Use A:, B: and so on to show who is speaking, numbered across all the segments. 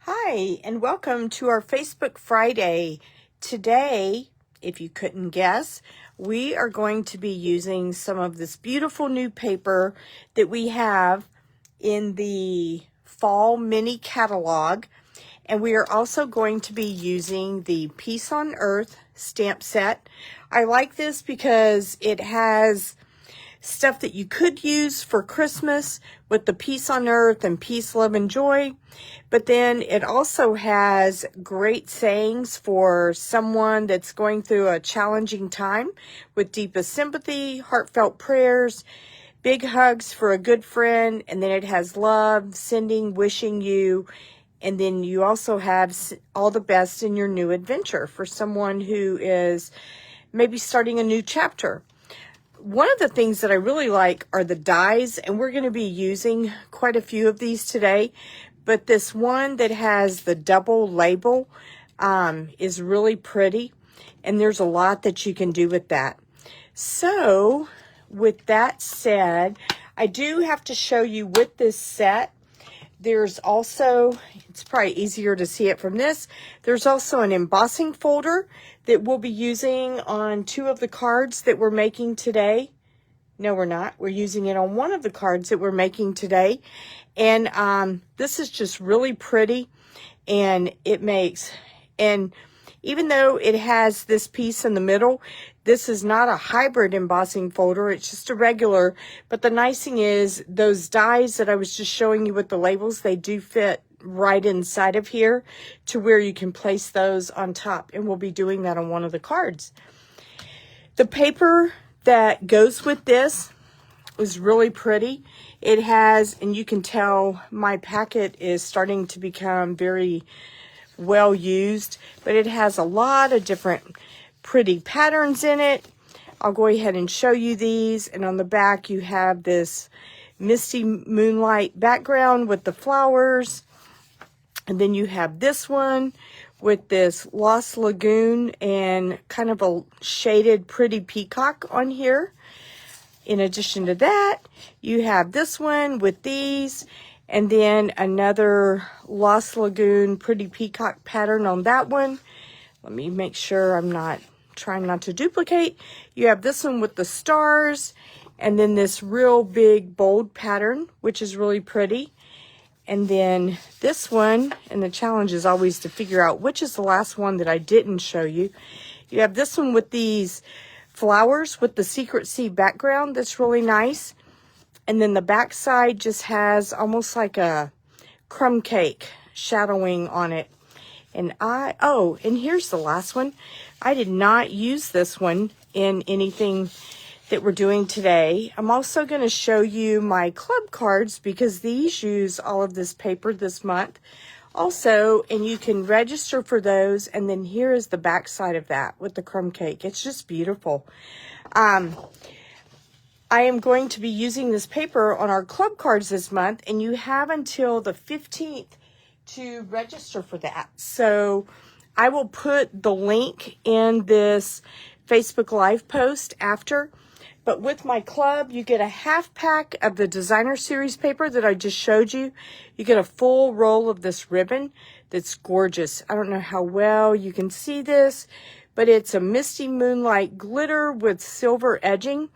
A: Hi, and welcome to our Facebook Friday. Today, if you couldn't guess, we are going to be using some of this beautiful new paper that we have in the Fall Mini Catalog. And we are also going to be using the Peace on Earth stamp set. I like this because it has stuff that you could use for Christmas with the peace on earth and peace, love, and joy. But then it also has great sayings for someone that's going through a challenging time with deepest sympathy, heartfelt prayers, big hugs for a good friend. And then it has love, sending, wishing you. And then you also have all the best in your new adventure for someone who is maybe starting a new chapter. One of the things that I really like are the dies, and we're going to be using quite a few of these today. But this one that has the double label is really pretty, and there's a lot that you can do with that. So, with that said, I do have to show you with this set, there's also, it's probably easier to see it from this, there's also an embossing folder that we'll be using on two of the cards that we're making today. No, we're not. We're using it on one of the cards that we're making today. And this is just really pretty, and it makes, and even though it has this piece in the middle, this is not a hybrid embossing folder. It's just a regular. But the nice thing is those dies that I was just showing you with the labels, they do fit right inside of here to where you can place those on top. And we'll be doing that on one of the cards. The paper that goes with this is really pretty. It has, and you can tell my packet is starting to become very well used, but it has a lot of different pretty patterns in it. I'll go ahead and show you these. And on the back you have this misty moonlight background with the flowers. And then you have this one with this Lost Lagoon and kind of a shaded pretty peacock on here. In addition to that, you have this one with these, and then another Lost Lagoon pretty peacock pattern on that one. Let me make sure I'm not trying not to duplicate. You have this one with the stars, and then this real big bold pattern, which is really pretty. And then this one, and the challenge is always to figure out which is the last one that I didn't show you. You have this one with these flowers with the Secret Sea background that's really nice. And then the back side just has almost like a crumb cake shadowing on it. And and here's the last one. I did not use this one in anything that we're doing today. I'm also going to show you my club cards because these use all of this paper this month. Also, and you can register for those, and then here is the back side of that with the crumb cake. It's just beautiful. I am going to be using this paper on our club cards this month, and you have until the 15th to register for that. So I will put the link in this Facebook Live post after. But with my club, you get a half pack of the designer series paper that I just showed you. You get a full roll of this ribbon that's gorgeous. I don't know how well you can see this, but it's a misty moonlight glitter with silver edging.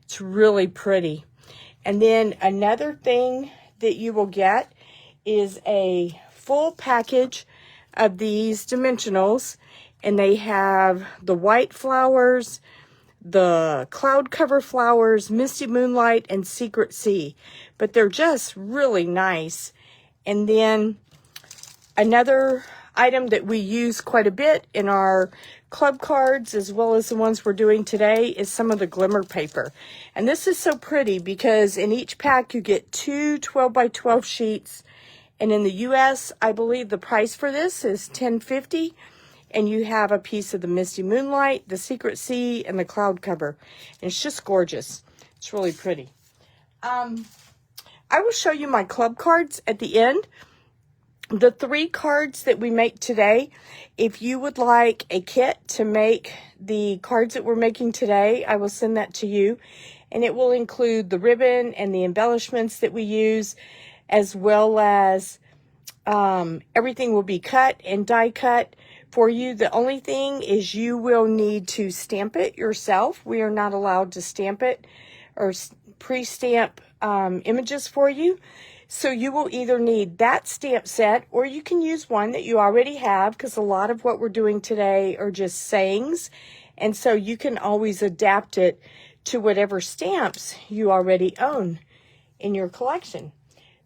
A: It's really pretty. And then another thing that you will get is a full package of these dimensionals, and they have the white flowers, the cloud cover flowers, misty moonlight, and Secret Sea. But they're just really nice. And then another item that we use quite a bit in our club cards, as well as the ones we're doing today, is some of the glimmer paper. And this is so pretty because in each pack you get two 12 by 12 sheets. And in the US, I believe the price for this is $10.50. And you have a piece of the Misty Moonlight, the Secret Sea, and the cloud cover. And it's just gorgeous. It's really pretty. I will show you my club cards at the end. The 3 cards that we make today, if you would like a kit to make the cards that we're making today, I will send that to you. And it will include the ribbon and the embellishments that we use, as well as Everything will be cut and die cut for you. The only thing is you will need to stamp it yourself. We are not allowed to stamp it or pre-stamp images for you. So you will either need that stamp set, or you can use one that you already have, because a lot of what we're doing today are just sayings. And so you can always adapt it to whatever stamps you already own in your collection.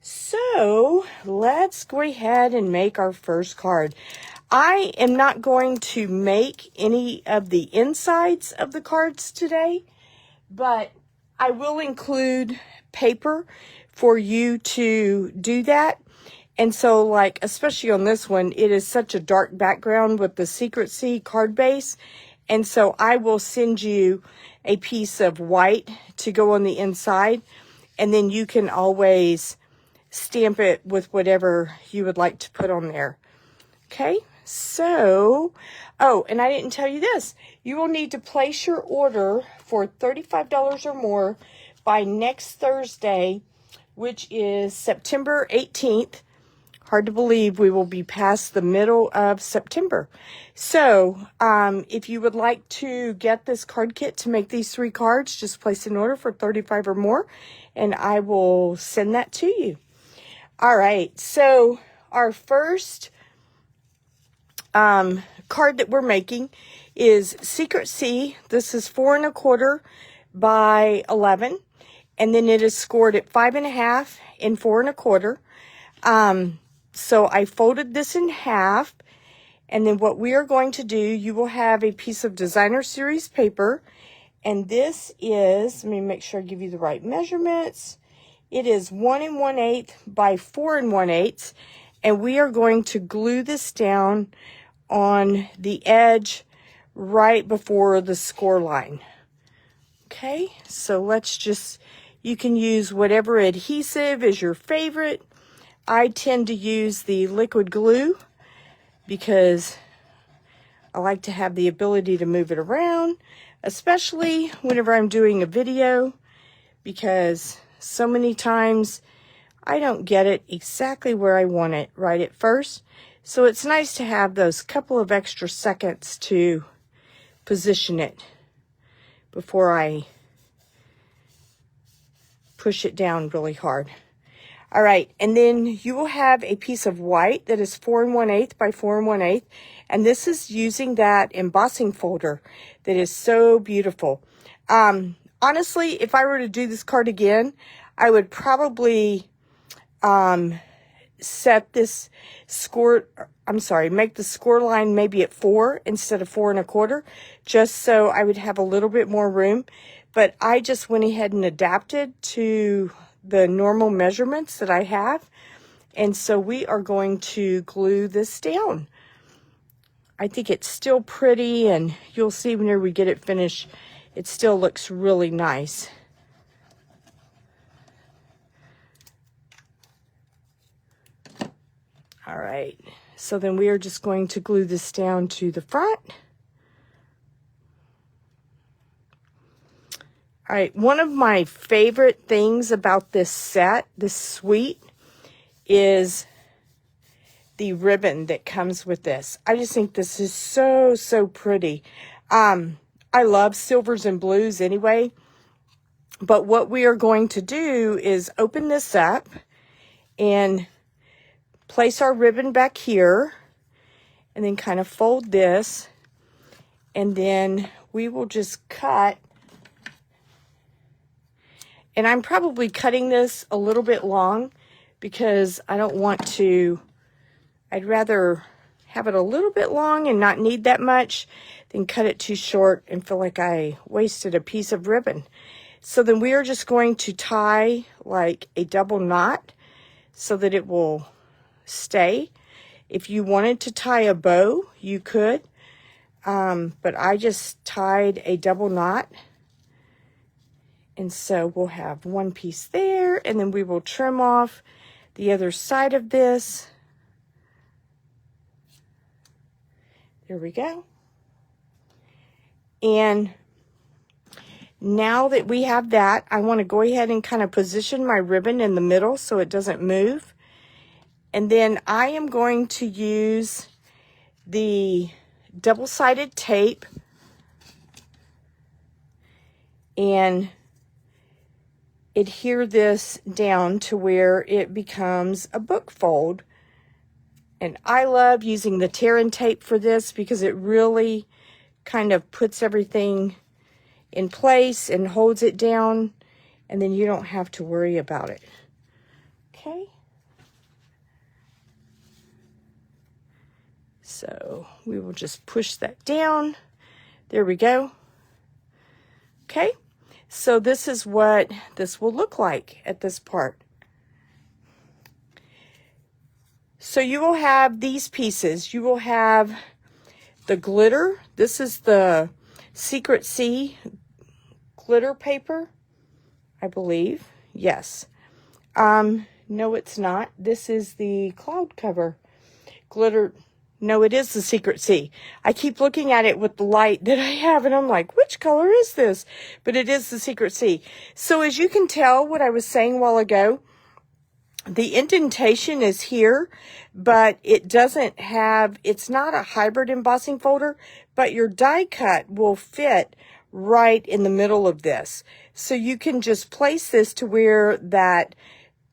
A: So let's go ahead and make our first card. I am not going to make any of the insides of the cards today, but I will include paper for you to do that. And so, like, especially on this one, it is such a dark background with the Secrecy card base. And so I will send you a piece of white to go on the inside. And then you can always stamp it with whatever you would like to put on there. Okay, so, oh, and I didn't tell you this. You will need to place your order for $35 or more by next Thursday, which is September 18th. Hard to believe we will be past the middle of September. So, if you would like to get this card kit to make these 3 cards, just place an order for $35 or more, and I will send that to you. All right, so our first card that we're making is Secrecy. This is 4 1/4 by 11, and then it is scored at 5 1/2 and 4 1/4. So I folded this in half, and then what we are going to do, you will have a piece of designer series paper, and this is, let me make sure I give you the right measurements. It is 1 1/8 by 4 1/8, and we are going to glue this down on the edge right before the score line. Okay, so let's just, you can use whatever adhesive is your favorite. I tend to use the liquid glue because I like to have the ability to move it around, especially whenever I'm doing a video, because so many times I don't get it exactly where I want it right at first. So it's nice to have those couple of extra seconds to position it before I push it down really hard. All right, and then you will have a piece of white that is 4 1/8 by 4 1/8, and this is using that embossing folder that is so beautiful. Honestly, if I were to do this card again, I would probably set this score, make the score line maybe at 4 instead of 4 1/4, just so I would have a little bit more room. But I just went ahead and adapted to the normal measurements that I have. And so we are going to glue this down. I think it's still pretty, and you'll see whenever we get it finished, it still looks really nice. All right, so then we are just going to glue this down to the front. All right, one of my favorite things about this set, this suite, is the ribbon that comes with this. I just think this is so, so pretty. I love silvers and blues anyway, but what we are going to do is open this up and place our ribbon back here, and then kind of fold this, and then we will just cut. And I'm probably cutting this a little bit long because I don't want to, I'd rather have it a little bit long and not need that much than cut it too short and feel like I wasted a piece of ribbon. So then we are just going to tie like a double knot so that it will stay. If you wanted to tie a bow, you could, but I just tied a double knot. And so we'll have one piece there, and then we will trim off the other side of this. There we go. And now that we have that, I want to go ahead and kind of position my ribbon in the middle so it doesn't move. And then I am going to use the double-sided tape and adhere this down to where it becomes a book fold. And I love using the tear-in tape for this because it really kind of puts everything in place and holds it down, and then you don't have to worry about it. Okay. So we will just push that down. There we go. Okay. So this is what this will look like at this part. So you will have these pieces. You will have the glitter. This is the Secret Sea glitter paper, I believe. Yes. No, it's not. This is the cloud cover glitter. No, it is the Secret Sea. I keep looking at it with the light that I have, and I'm like, which color is this? But it is the Secret Sea. So as you can tell, what I was saying a while ago, the indentation is here, but it doesn't have, it's not a hybrid embossing folder, but your die cut will fit right in the middle of this. So you can just place this to where that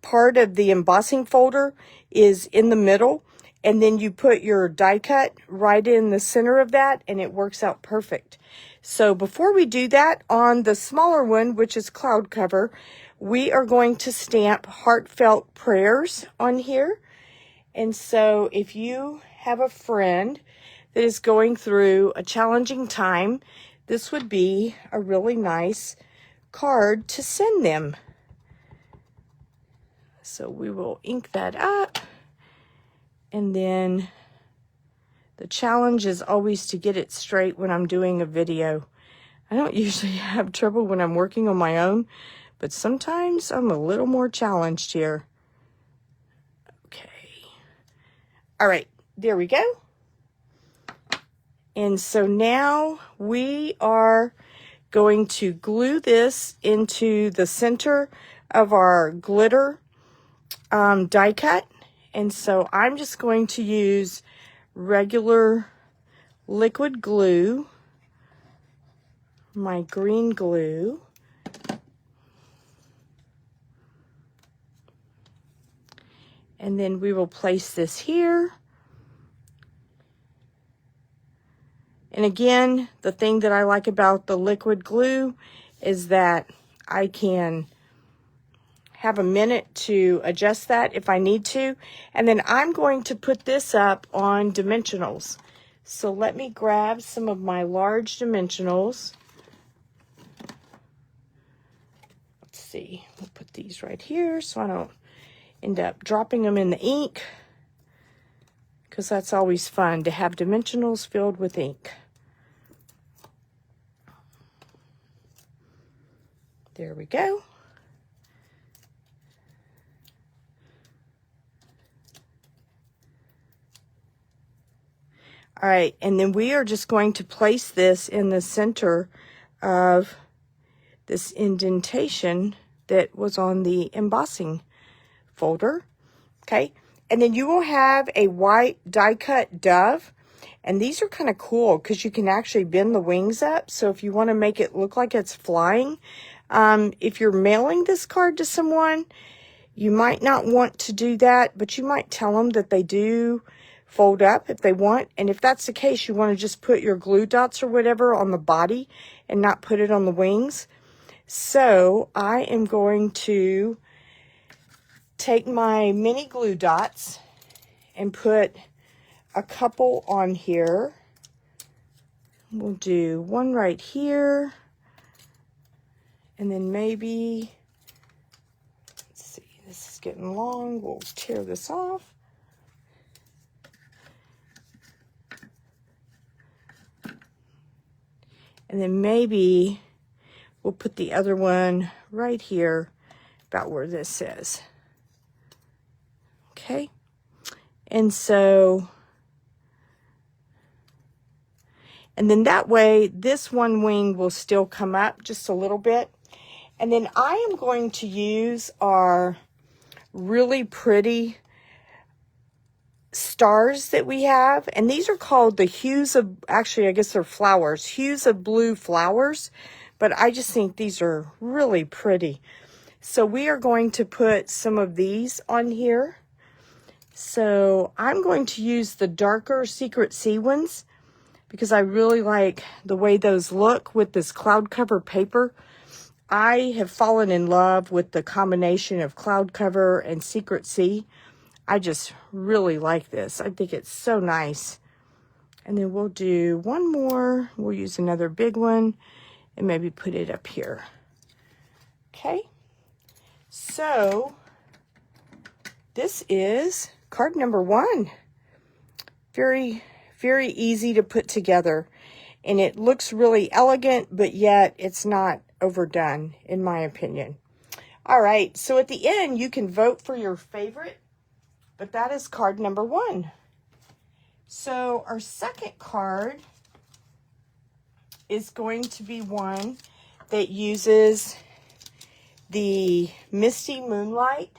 A: part of the embossing folder is in the middle, and then you put your die cut right in the center of that, and it works out perfect. So before we do that, on the smaller one, which is cloud cover, we are going to stamp heartfelt prayers on here. And so if you have a friend that is going through a challenging time, this would be a really nice card to send them. So we will ink that up. And then the challenge is always to get it straight when I'm doing a video. I don't usually have trouble when I'm working on my own, but sometimes I'm a little more challenged here. Okay. All right, there we go. And so now we are going to glue this into the center of our glitter die cut. And so I'm just going to use regular liquid glue, my green glue. And then we will place this here. And again, the thing that I like about the liquid glue is that I can have a minute to adjust that if I need to. And then I'm going to put this up on dimensionals. So let me grab some of my large dimensionals. Let's see, we'll put these right here so I don't end up dropping them in the ink, because that's always fun to have dimensionals filled with ink. There we go. All right, and then we are just going to place this in the center of this indentation that was on the embossing folder. Okay, and then you will have a white die cut dove, and these are kind of cool because you can actually bend the wings up. So if you want to make it look like it's flying, if you're mailing this card to someone, you might not want to do that, but you might tell them that they do fold up if they want. And if that's the case, you want to just put your glue dots or whatever on the body and not put it on the wings. So I am going to take my mini glue dots and put a couple on here. We'll do one right here, and then maybe, let's see, this is getting long. We'll tear this off. And then maybe we'll put the other one right here about where this is. Okay. And so, and then that way, this one wing will still come up just a little bit. And then I am going to use our really pretty stars that we have, and these are called the hues of, actually I guess they're flowers, hues of blue flowers, but I just think these are really pretty. So we are going to put some of these on here. So I'm going to use the darker Secret Sea ones because I really like the way those look with this cloud cover paper. I have fallen in love with the combination of cloud cover and Secret Sea. I just really like this. I think it's so nice. And then we'll do one more. We'll use another big one and maybe put it up here. Okay. So this is card number 1. Very, very easy to put together. And it looks really elegant, but yet it's not overdone, in my opinion. All right. So at the end, you can vote for your favorite. But that is card number 1. So our second card is going to be one that uses the Misty Moonlight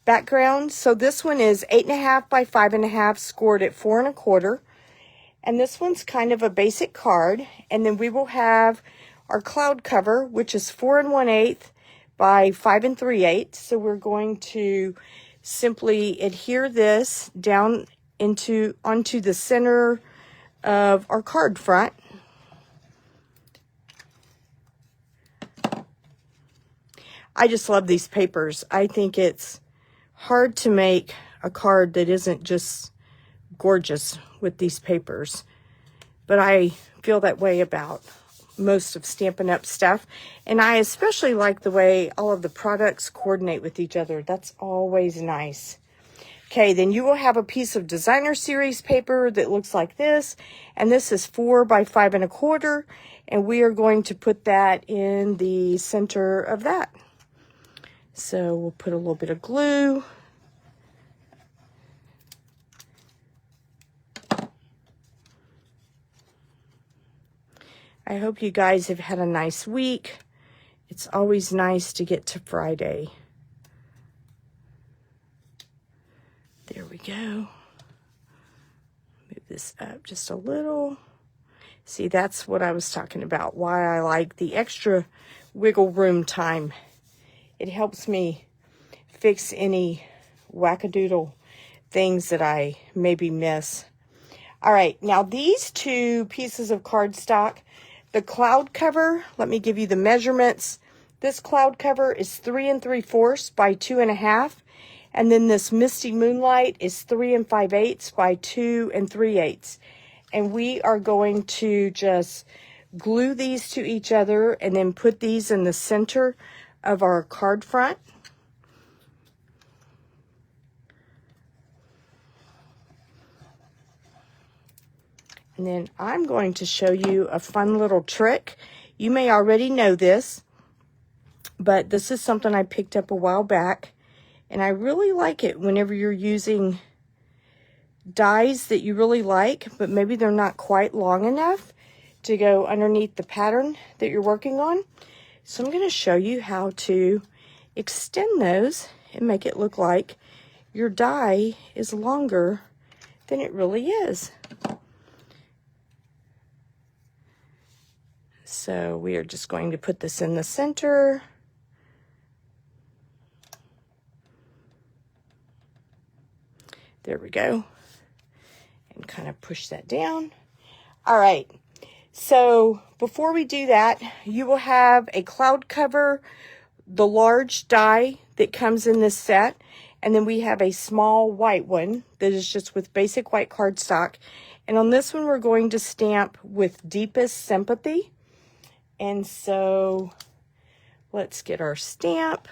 A: background. So this one is 8.5 by 5.5, scored at 4 1/4. And this one's kind of a basic card. And then we will have our cloud cover, which is 4 1/8 by 5 3/8. So we're going to simply adhere this down onto the center of our card front. I just love these papers. I think it's hard to make a card that isn't just gorgeous with these papers. But I feel that way about most of Stampin' Up stuff. And I especially like the way all of the products coordinate with each other. That's always nice. Okay, then you will have a piece of designer series paper that looks like this. And this is 4 by 5 1/4. And we are going to put that in the center of that. So we'll put a little bit of glue. I hope you guys have had a nice week. It's always nice to get to Friday. There we go. Move this up just a little. See, that's what I was talking about, why I like the extra wiggle room time. It helps me fix any wackadoodle things that I maybe miss. All right, now these two pieces of cardstock, the cloud cover, let me give you the measurements. This cloud cover is 3 3/4 by 2 1/2. And then this Misty Moonlight is 3 5/8 by 2 3/8. And we are going to just glue these to each other and then put these in the center of our card front. And then I'm going to show you a fun little trick. You may already know this, but this is something I picked up a while back. And I really like it whenever you're using dies that you really like, but maybe they're not quite long enough to go underneath the pattern that you're working on. So I'm going to show you how to extend those and make it look like your die is longer than it really is. So we are just going to put this in the center. There we go. And kind of push that down. All right. So before we do that, you will have a cloud cover, the large die that comes in this set. And then we have a small white one that is just with basic white cardstock. And on this one, we're going to stamp with Deepest Sympathy. And so let's get our stamp.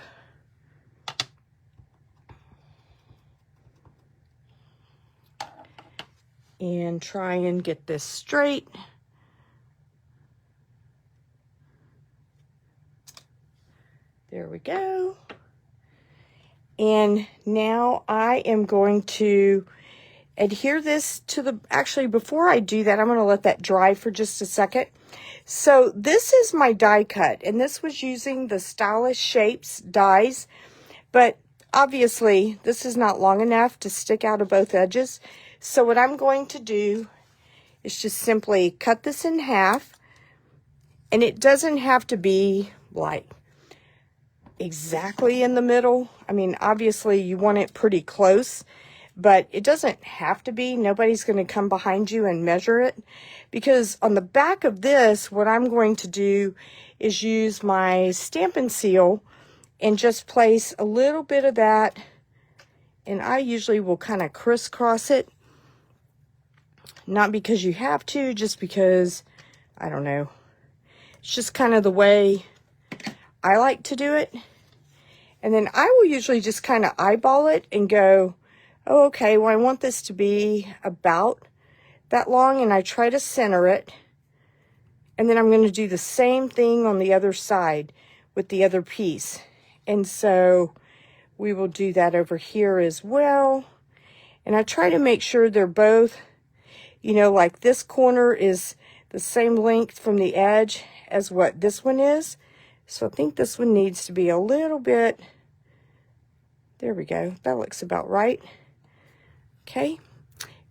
A: And try and get this straight. There we go. And now I am going to adhere this to the, actually before I do that, I'm going to let that dry for just a second. So this is my die cut, and this was using the Stylish Shapes dies, but obviously this is not long enough to stick out of both edges. So what I'm going to do is just simply cut this in half. And it doesn't have to be like exactly in the middle. I mean, obviously you want it pretty close, but it doesn't have to be. Nobody's going to come behind you and measure it, because on the back of this, what I'm going to do is use my Stampin' seal and just place a little bit of that, and I usually will kind of crisscross it, not because you have to, just because, I don't know, it's just kind of the way I like to do it. And then I will usually just kind of eyeball it and go, oh, okay, well, I want this to be about that long, and I try to center it. And then I'm going to do the same thing on the other side with the other piece. And so we will do that over here as well. And I try to make sure they're both, you know, like this corner is the same length from the edge as what this one is. So I think this one needs to be a little bit, there we go, that looks about right. Okay,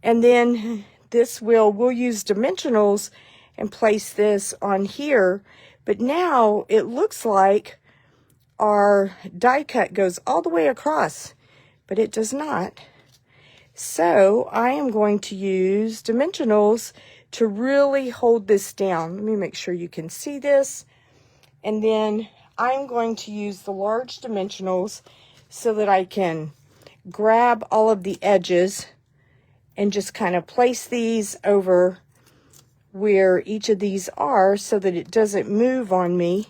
A: and then this we'll use dimensionals and place this on here, but now it looks like our die cut goes all the way across, but it does not. So I am going to use dimensionals to really hold this down. Let me make sure you can see this. And then I'm going to use the large dimensionals so that I can grab all of the edges and just kind of place these over where each of these are so that it doesn't move on me.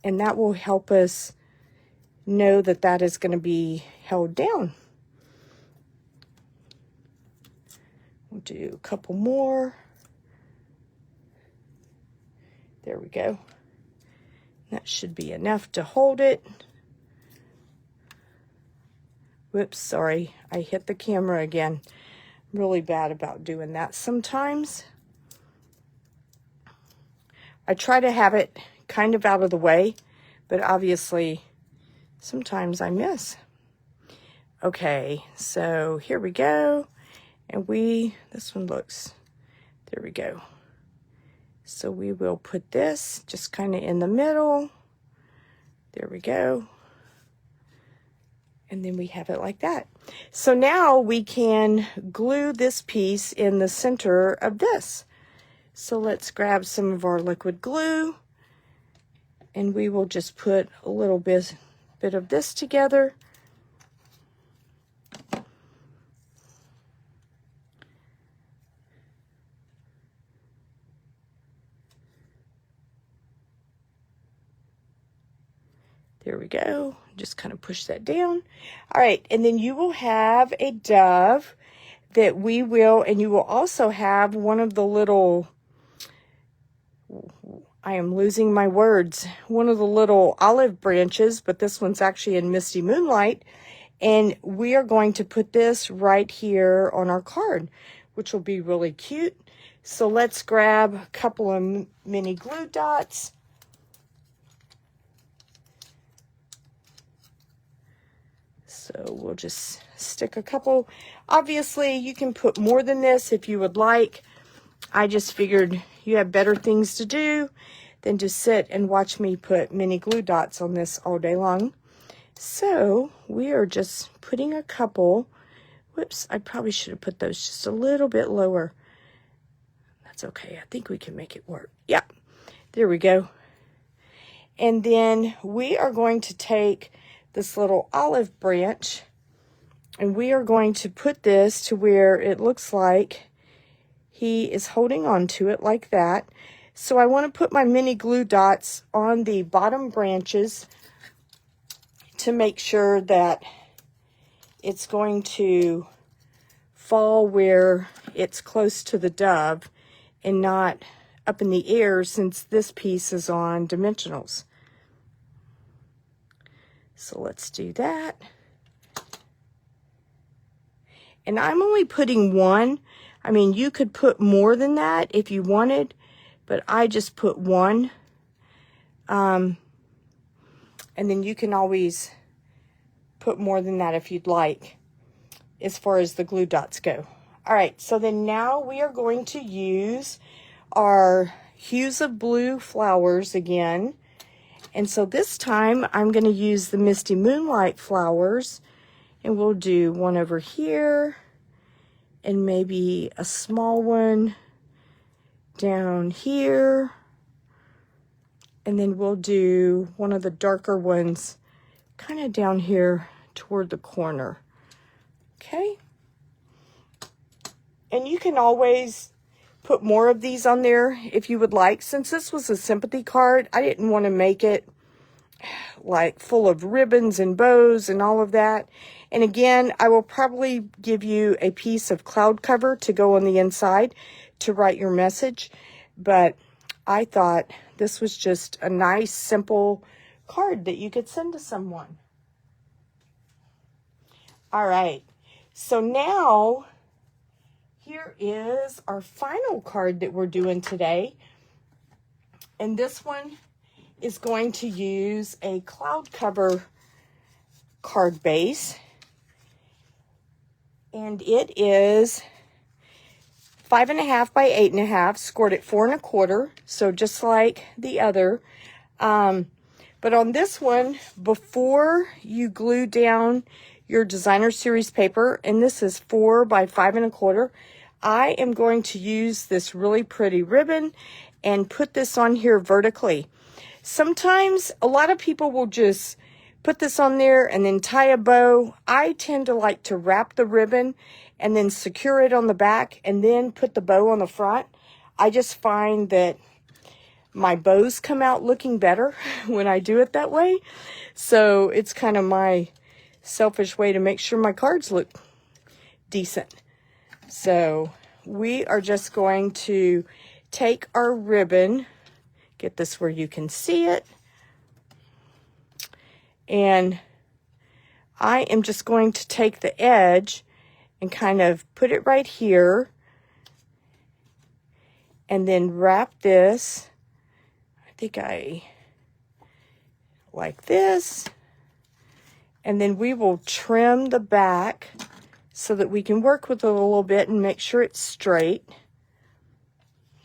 A: And that will help us know that that is going to be held down. We'll do a couple more. There we go. That should be enough to hold it. Whoops, sorry, I hit the camera again. I'm really bad about doing that sometimes. I try to have it kind of out of the way, but obviously sometimes I miss. Okay, so here we go. And this one looks, there we go. So we will put this just kind of in the middle. There we go. And then we have it like that. So now we can glue this piece in the center of this. So let's grab some of our liquid glue, and we will just put a little bit of this together. There we go. Just kind of push that down. All right, and then you will have a dove that we will, and you will also have one of the little, I am losing my words, one of the little olive branches, but this one's actually in Misty Moonlight. And we are going to put this right here on our card, which will be really cute. So let's grab a couple of mini glue dots. So we'll just stick a couple. Obviously, you can put more than this if you would like. I just figured you have better things to do than to sit and watch me put mini glue dots on this all day long. So we are just putting a couple. Whoops, I probably should have put those just a little bit lower. That's okay. I think we can make it work. Yeah, there we go. And then we are going to take this little olive branch, and we are going to put this to where it looks like he is holding on to it like that. So I want to put my mini glue dots on the bottom branches to make sure that it's going to fall where it's close to the dove and not up in the air, since this piece is on dimensionals. So let's do that. And I'm only putting one. I mean, you could put more than that if you wanted, but I just put one. And then you can always put more than that if you'd like, as far as the glue dots go. All right, so then now we are going to use our Hues of Blue flowers again. And so this time I'm going to use the Misty Moonlight flowers, and we'll do one over here and maybe a small one down here. And then we'll do one of the darker ones kind of down here toward the corner. Okay. And you can always put more of these on there if you would like. Since this was a sympathy card, I didn't want to make it like full of ribbons and bows and all of that. And again, I will probably give you a piece of cloud cover to go on the inside to write your message. But I thought this was just a nice, simple card that you could send to someone. All right. So now, here is our final card that we're doing today. And this one is going to use a cloud cover card base. And it is 5.5 by 8.5, scored at 4 1/4. So just like the other. But on this one, before you glue down your designer series paper, and this is 4 by 5 1/4, I am going to use this really pretty ribbon and put this on here vertically. Sometimes a lot of people will just put this on there and then tie a bow. I tend to like to wrap the ribbon and then secure it on the back and then put the bow on the front. I just find that my bows come out looking better when I do it that way. So it's kind of my selfish way to make sure my cards look decent. So we are just going to take our ribbon, get this where you can see it, and I am just going to take the edge and kind of put it right here, and then wrap this, I think I like this, and then we will trim the back so that we can work with it a little bit and make sure it's straight.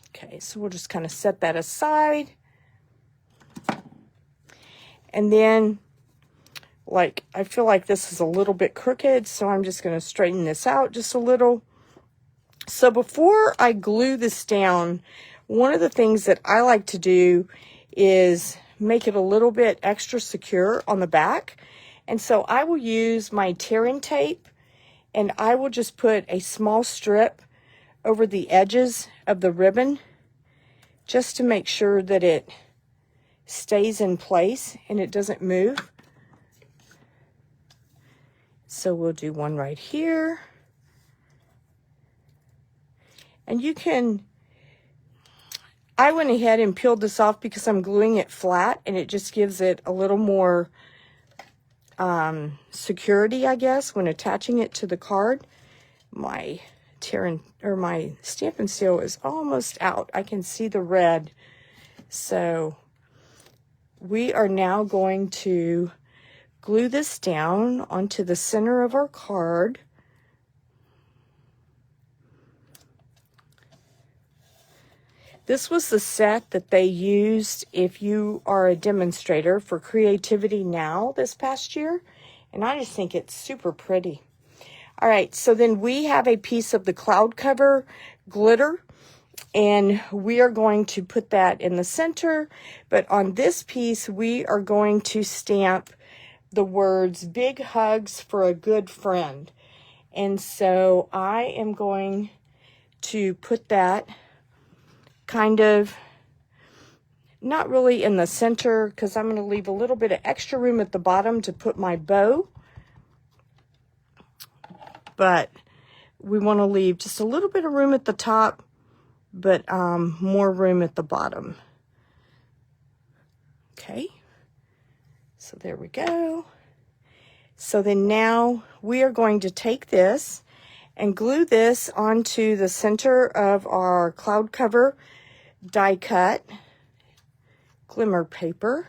A: Okay, so we'll just kind of set that aside. And then, like, I feel like this is a little bit crooked, so I'm just going to straighten this out just a little. So before I glue this down, one of the things that I like to do is make it a little bit extra secure on the back. And so I will use my tear-in tape, and I will just put a small strip over the edges of the ribbon just to make sure that it stays in place and it doesn't move. So we'll do one right here. And you can, I went ahead and peeled this off because I'm gluing it flat, and it just gives it a little more security, I guess, when attaching it to the card. My my Stampin' Seal is almost out. I can see the red. So we are now going to glue this down onto the center of our card. This was the set that they used if you are a demonstrator for Creativity Now this past year, and I just think it's super pretty. All right, so then we have a piece of the cloud cover glitter, and we are going to put that in the center, but on this piece we are going to stamp the words "Big Hugs for a Good Friend." And so I am going to put that kind of not really in the center, because I'm going to leave a little bit of extra room at the bottom to put my bow, but we want to leave just a little bit of room at the top, but more room at the bottom. Okay, so there we go. So then now we are going to take this and glue this onto the center of our cloud cover die cut glimmer paper.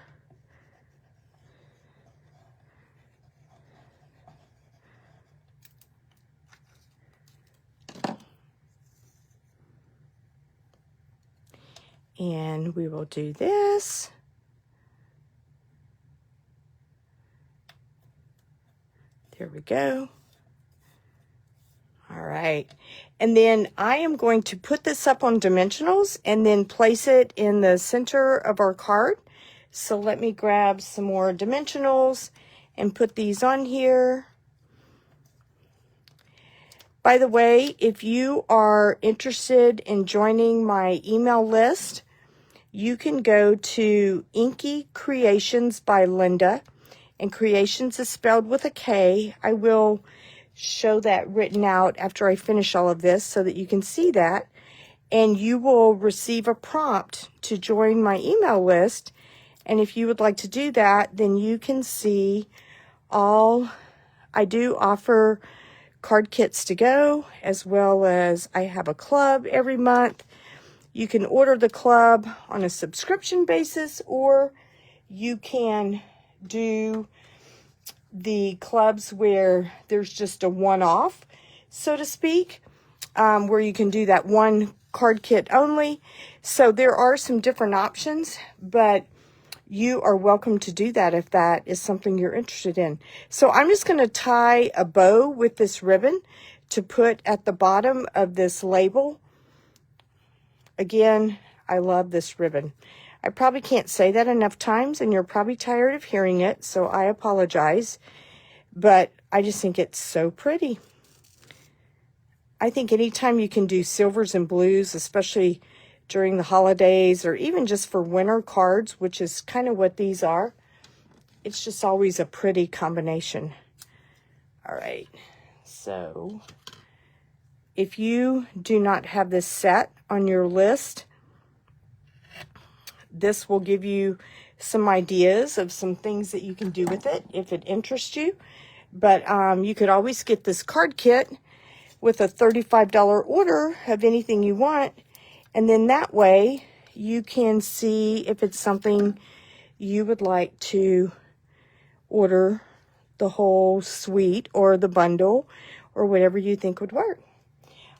A: And we will do this. There we go. All right. And then I am going to put this up on dimensionals and then place it in the center of our card. So let me grab some more dimensionals and put these on here. By the way, if you are interested in joining my email list, you can go to Inky Creations by Linda, and Creations is spelled with a K. I will show that written out after I finish all of this so that you can see that, and you will receive a prompt to join my email list. And if you would like to do that, then you can see all I do offer card kits to go, as well as I have a club every month. You can order the club on a subscription basis, or you can do the clubs where there's just a one-off, so to speak, where you can do that one card kit only. So there are some different options, but you are welcome to do that if that is something you're interested in. So I'm just going to tie a bow with this ribbon to put at the bottom of this label. Again, I love this ribbon. I probably can't say that enough times, and you're probably tired of hearing it, so I apologize. But I just think it's so pretty. I think anytime you can do silvers and blues, especially during the holidays or even just for winter cards, which is kind of what these are, it's just always a pretty combination. All right, so if you do not have this set on your list, this will give you some ideas of some things that you can do with it if it interests you. But you could always get this card kit with a $35 order of anything you want. And then that way you can see if it's something you would like to order the whole suite or the bundle or whatever you think would work.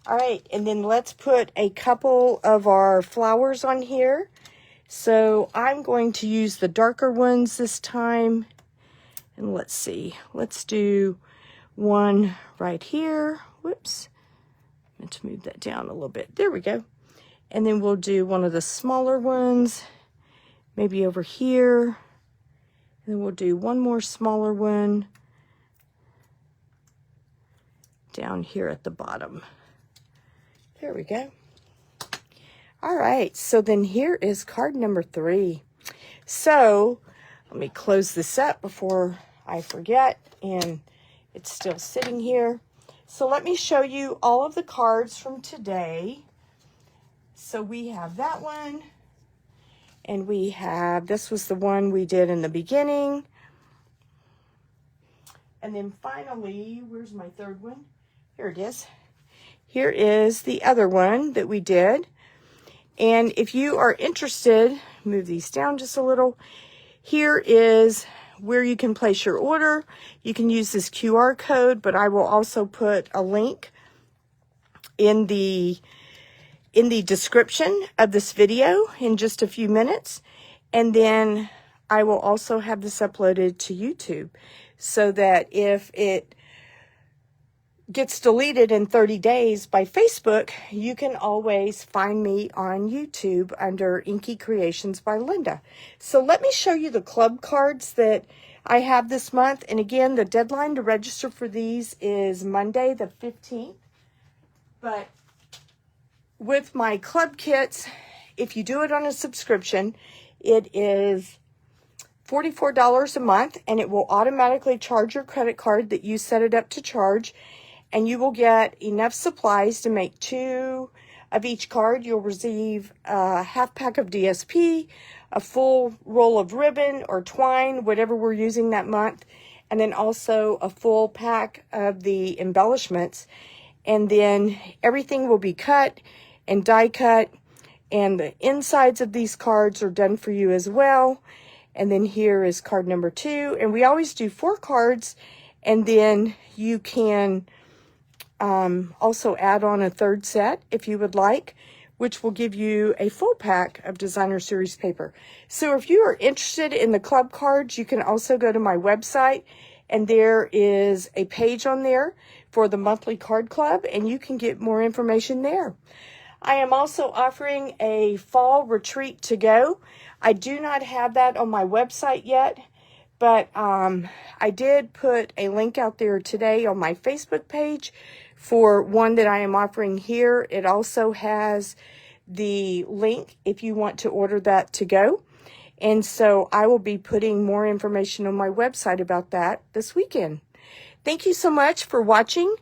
A: All right, and then let's put a couple of our flowers on here. So I'm going to use the darker ones this time. And let's see, let's do one right here. Whoops, I meant to move that down a little bit. There we go. And then we'll do one of the smaller ones, maybe over here. And then we'll do one more smaller one down here at the bottom. There we go. All right, so then here is card number 3. So let me close this up before I forget, and it's still sitting here. So let me show you all of the cards from today. So we have that one, and we have, this was the one we did in the beginning. And then finally, where's my third one? Here it is. Here is the other one that we did. And if you are interested, move these down just a little. Here is where you can place your order. You can use this QR code, but I will also put a link in the description of this video in just a few minutes. And then I will also have this uploaded to YouTube so that if it gets deleted in 30 days by Facebook, you can always find me on YouTube under Inky Creations by Linda. So let me show you the club cards that I have this month. And again, the deadline to register for these is Monday the 15th. But with my club kits, if you do it on a subscription, it is $44 a month, and it will automatically charge your credit card that you set it up to charge. And you will get enough supplies to make 2 of each card. You'll receive a half pack of DSP, a full roll of ribbon or twine, whatever we're using that month, and then also a full pack of the embellishments. And then everything will be cut and die cut, and the insides of these cards are done for you as well. And then here is card number 2, and we always do 4 cards, and then you can also add on a third set if you would like. which will give you a full pack of designer series paper. So if you are interested in the club cards, you can also go to my website, and there is a page on there for the monthly card club, and you can get more information there. I am also offering a fall retreat to go. I do not have that on my website yet, but I did put a link out there today on my Facebook page for one that I am offering here. It also has the link if you want to order that to go. And so I will be putting more information on my website about that this weekend. Thank you so much for watching.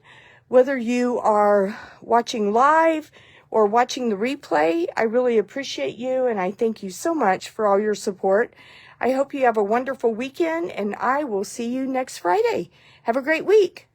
A: Whether you are watching live or watching the replay, I really appreciate you, and I thank you so much for all your support. I hope you have a wonderful weekend, and I will see you next Friday. Have a great week.